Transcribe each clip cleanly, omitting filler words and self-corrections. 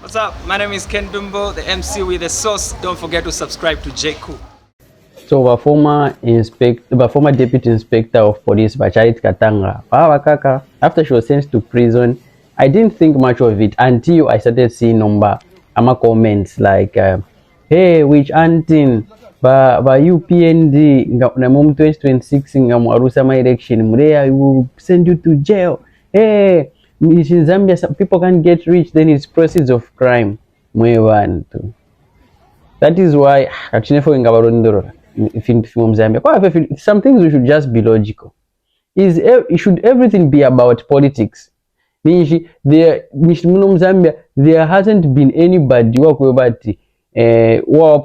What's up? My name is Ken Dumbo, the MC with the sauce. Don't forget to subscribe to J. Cool. So the former deputy inspector of police, Bacharit Katanga, Kaka, after she was sent to prison, I didn't think much of it until I started seeing comments like, hey, which antin, ba UPND, na mom 2026 ngamuarusa my election, Murea, I will send you to jail. Hey, in Zambia, some people can't get rich, then it's proceeds of crime. That is why actually for Ngabarondoro from Zambia. Some things we should just be logical. Should everything be about politics? There Zambia, there hasn't been anybody who are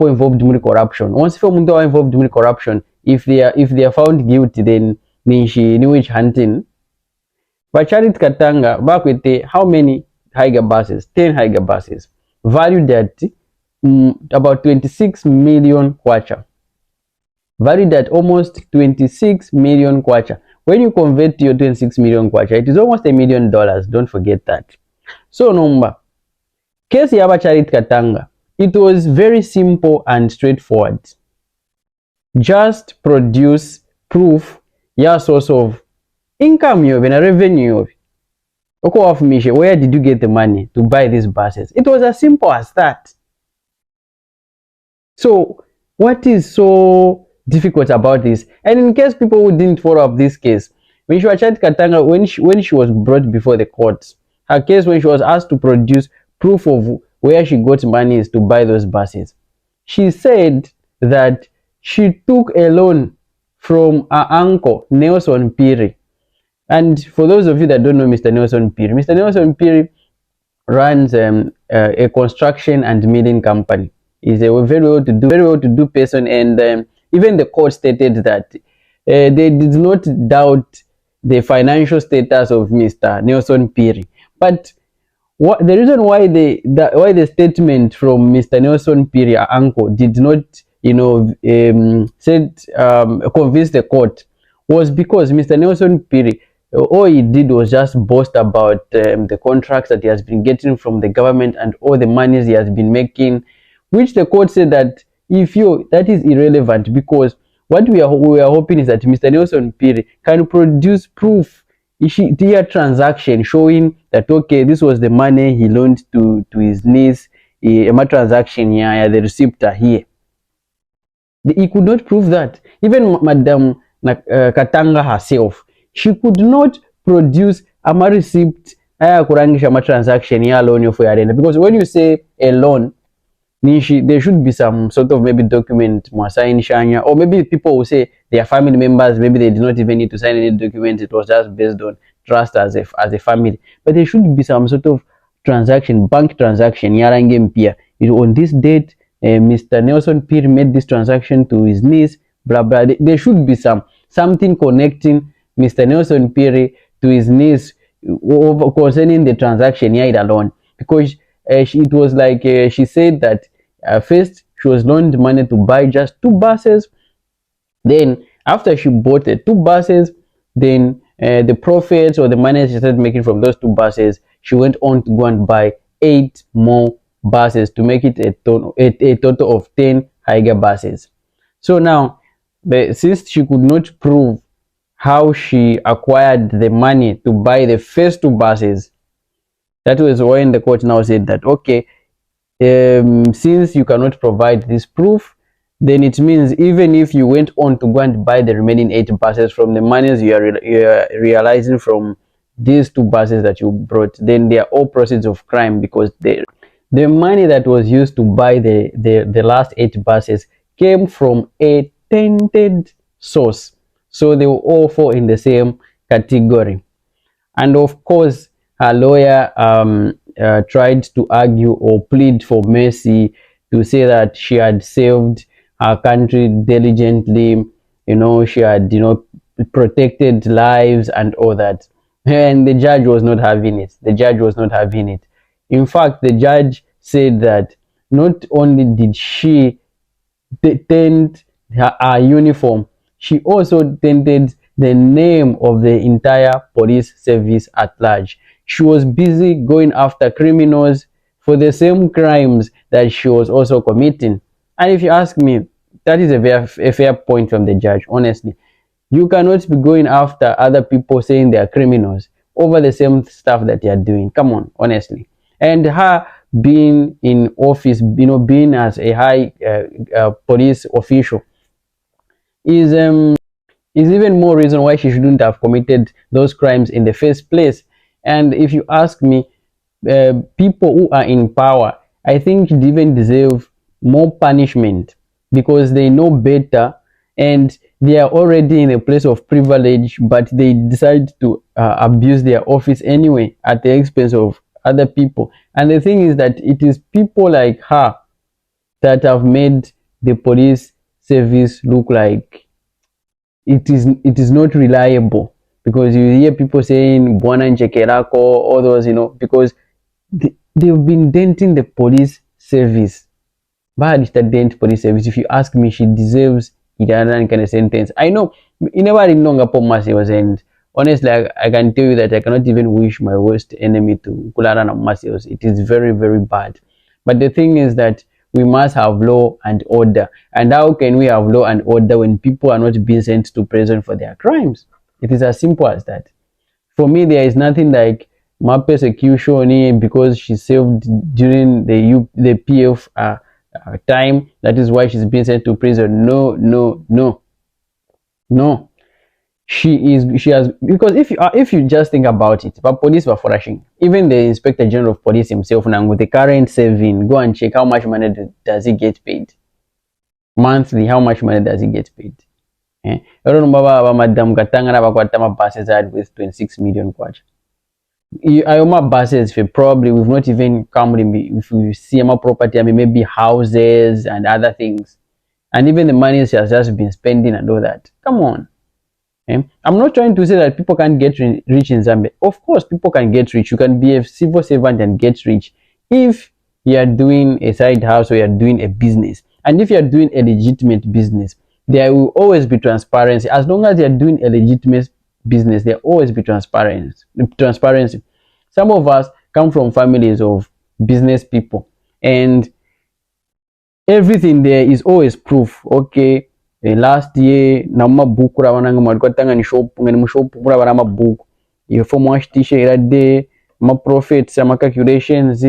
involved in corruption. Once people are involved in corruption, if they are found guilty, then new witch hunting. But Charity Katanga, back with how many higher buses? 10 higher buses, valued at about 26 million kwacha. Valued at almost 26 million kwacha. When you convert to your 26 million kwacha, it is almost $1 million. Don't forget that. So number case yaba Charity Katanga, it was very simple and straightforward. Just produce proof your source of income, you have a revenue. Where did you get the money to buy these buses? It was as simple as that. So what is so difficult about this? And in case people who didn't follow up this case, when she was Charity Katanga, when she was brought before the courts, her case, when she was asked to produce proof of where she got money to buy those buses, she said that she took a loan from her uncle Nelson Piri. And for those of you that don't know Mr. Nelson Piri, Mr. Nelson Piri runs a construction and milling company. He's a very well-to-do person, and even the court stated that they did not doubt the financial status of Mr. Nelson Piri. But the reason why the statement from Mr. Nelson Piri, our uncle, did not, convince the court was because Mr. Nelson Piri, all he did was just boast about the contracts that he has been getting from the government and all the monies he has been making, which the court said that that is irrelevant, because what we are hoping is that Mr. Nelson Piri can produce proof, a transaction showing that okay, this was the money he loaned to his niece, a transaction here, the receipt here. He could not prove that. Even Madam Katanga herself, she could not produce a receipt kurangisha transaction ya loan for arena, because when you say a loan, there should be some sort of maybe document sign shanya, or maybe people will say their family members, maybe they did not even need to sign any document, it was just based on trust as a family. But there should be some sort of transaction, bank transaction yarange mpia, on this date Mr. Nelson Piri made this transaction to his niece, blah blah. There should be something connecting Mr. Nelson Piri to his niece concerning the transaction here alone, because it was like she said that first she was loaned money to buy just 2 buses. Then after she bought the 2 buses, then the profits or the money she started making from those 2 buses, she went on to go and buy 8 more buses to make it a total of 10 higher buses. So now, since she could not prove how she acquired the money to buy the first 2 buses, that was when the court now said that okay, since you cannot provide this proof, then it means even if you went on to go and buy the remaining 8 buses from the monies you are realizing from these 2 buses that you brought, then they are all proceeds of crime, because the money that was used to buy the last 8 buses came from a tainted source. So they will all fall in the same category. And of course, her lawyer tried to argue or plead for mercy, to say that she had served her country diligently, she had, protected lives and all that. And the judge was not having it. The judge was not having it. In fact, the judge said that not only did she taint her uniform, she also tainted the name of the entire police service at large. She was busy going after criminals for the same crimes that she was also committing. And if you ask me, that is a fair point from the judge, honestly. You cannot be going after other people saying they are criminals over the same stuff that they are doing. Come on, honestly. And her being in office, being as a high police official is even more reason why she shouldn't have committed those crimes in the first place. And if you ask me, people who are in power, I think they even deserve more punishment because they know better and they are already in a place of privilege, but they decide to abuse their office anyway at the expense of other people. And the thing is that it is people like her that have made the police service look like it is not reliable, because you hear people saying Bwana Nchekerako, all those, because they've been denting the police service. Bad dent police service. If you ask me, she deserves Idanan kind of sentence. I know you never really know Masios, and honestly, I can tell you that I cannot even wish my worst enemy to Kularana Masios. It is very, very bad. But the thing is that we must have law and order. And how can we have law and order when people are not being sent to prison for their crimes? It is as simple as that. For me, there is nothing like my persecution because she served during the PF time. That is why she's being sent to prison. No, no, no, no. She has, because if you just think about it, but police were flourishing. Even the Inspector General of Police himself now with the current saving, go and check how much money does he get paid monthly. How much money does he get paid? I don't know Madam Katanga na buses had with 26 million kwacha. My buses probably we've not even come if we see my property, I mean maybe houses and other things, and even the money she has just been spending and all that. Come on. I'm not trying to say that people can't get rich in Zambia. Of course, people can get rich. You can be a civil servant and get rich if you are doing a side house or you are doing a business. And if you are doing a legitimate business, there will always be transparency. As long as you are doing a legitimate business, there will always be transparency. Some of us come from families of business people, and everything there is always proof. Okay, last year na mabuku rabananga mwalikotanga ni shop ngani mu shop kura bara mabuku ifo mwashitishe irade ma profits ama calculations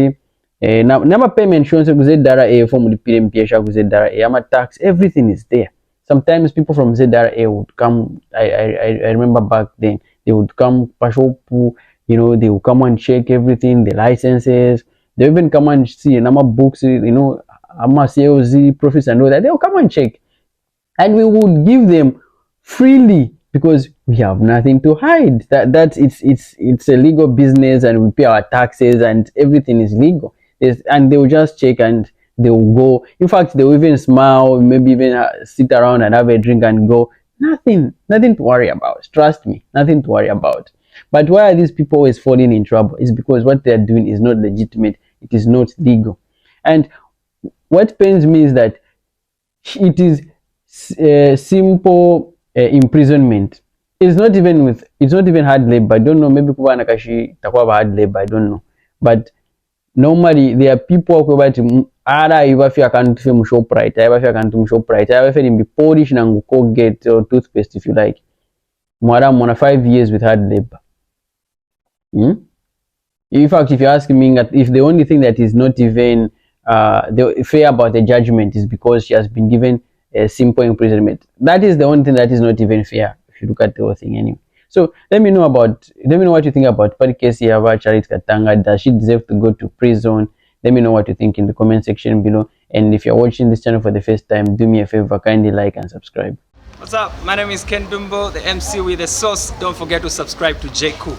na ma payment shonse kuzedara ifo mulipire mpyesha kuzedara ama tax, everything is there. Sometimes people from ZRA would come. I remember back then they would come pashopu, they would come and check everything, the licenses. They even come and see nama books, ama sales profits and all that. They will come and check, and we would give them freely because we have nothing to hide. It's a legal business, and we pay our taxes, and everything is legal. And they will just check and they will go. In fact, they will even smile, maybe even sit around and have a drink and go. Nothing to worry about. Trust me, nothing to worry about. But why are these people always falling in trouble? It's because what they are doing is not legitimate. It is not legal. And what pains me is that it is simple imprisonment. It's not even hard labor. I don't know. Maybe kuba nakashi takwa hard labor. I don't know. But normally there are people who are ara ibafi akantu fe muShoprite, ibafi akantu muShoprite, ibafi nimbi Polish na Colgate or toothpaste if you like. Mwara mwana 5 years with hard labor. In fact, if you ask me, if the only thing that is not even fair about the judgment is because she has been given a simple imprisonment, that is the only thing that is not even fair if you look at the whole thing anyway. So let me know what you think about Parikesi Yava Charity Katanga. Does she deserve to go to prison? Let me know what you think in the comment section below. And if you're watching this channel for the first time, do me a favor, kindly like and subscribe. What's up? My name is Ken Dumbo, the MC with the sauce. Don't forget to subscribe to J. Cool.